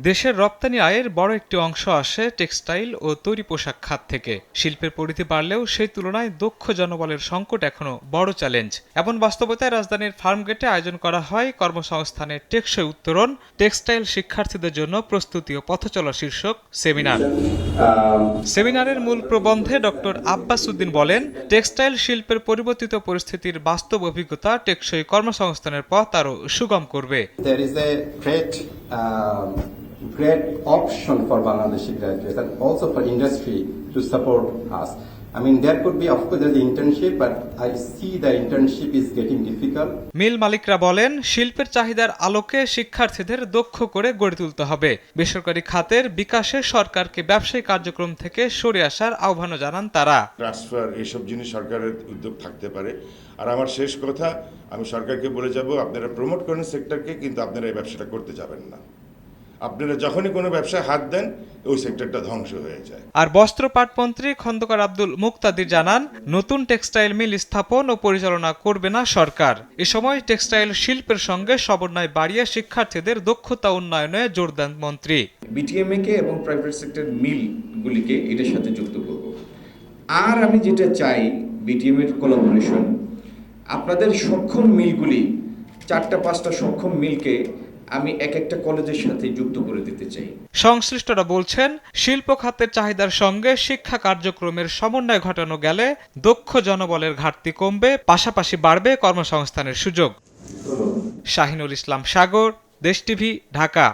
দেশের রপ্তানি আয়ের বড় একটি অংশ আসে টেক্সটাইল ও তৈরি পোশাক খাত থেকে। শিল্পের পরিধি বাড়লেও সেই তুলনায় দক্ষ জনবলের সংকট এখনো বড় চ্যালেঞ্জ। এমন বাস্তবতায় রাজধানীর ফার্মগেটে আয়োজন করা হয় কর্মসংস্থানের টেকসই উত্তরণ, টেক্সটাইল শিক্ষার্থীদের জন্য প্রস্তুতি ও পথচলা শীর্ষক সেমিনার। সেমিনারের মূল প্রবন্ধে ডক্টর আব্বাস উদ্দিন বলেন, টেক্সটাইল শিল্পের পরিবর্তিত পরিস্থিতির বাস্তব অভিজ্ঞতা টেকসই কর্মসংস্থানের পথ আরও সুগম করবে। Great option for Bangladeshi graduates and also for industry to support us. I mean, there could be, of course, there's the internship, but I see the internship is getting difficult. মিল মালিকরা বলেন, শিল্পের চাহিদার আলোকে শিক্ষার্থীদের দক্ষ করে গড়ে তুলতে হবে। বেসরকারি খাতের বিকাশে সরকারকে ব্যবসায়িক কার্যক্রম থেকে সরে আসার আহ্বানও জানান তারা। ট্রান্সফার এসব জিনিস সরকারের উদ্যোগ থাকতে পারে। আর আমার শেষ কথা, আমি সরকারকে বলে যাব, আপনারা প্রমোট করেন সেক্টরকে, কিন্তু আপনারা এই ব্যবসাটা করতে যাবেন না। আপনারা যখনই কোনো ব্যবসায় হাত দেন, ওই সেক্টরটা ধ্বংস হয়ে যায়। আর বস্ত্র পাটমন্ত্রী খন্দকার আব্দুল মুক্তাদির জানান, নতুন টেক্সটাইল মিল স্থাপন ও পরিচালনা করবে না সরকার। এ সময় টেক্সটাইল শিল্পের সঙ্গে সমন্বয় বাড়িয়ে শিক্ষার্থীদের দক্ষতা উন্নয়নে জোর দেন মন্ত্রী। বিটিএমএ কে এবং প্রাইভেট সেক্টর মিলগুলিকে এটার সাথে যুক্ত করব। আর আমি যেটা চাই, বিটিএমএ এর কোলাবোরেশন, আপনাদের সক্ষম মিলগুলি 4-5টা সক্ষম মিলকে আমি একটা কলেজের সাথে যুক্ত করে দিতে চাই। সংশ্লিষ্টরা বলছেন, শিল্প খাতের চাহিদার সঙ্গে শিক্ষা কার্যক্রমের সমন্বয় ঘটানো গেলে দক্ষ জনবলের ঘাটতি কমবে, পাশাপাশি বাড়বে কর্মসংস্থানের সুযোগ। শাহিনুল ইসলাম সাগর, দেশ টিভি, ঢাকা।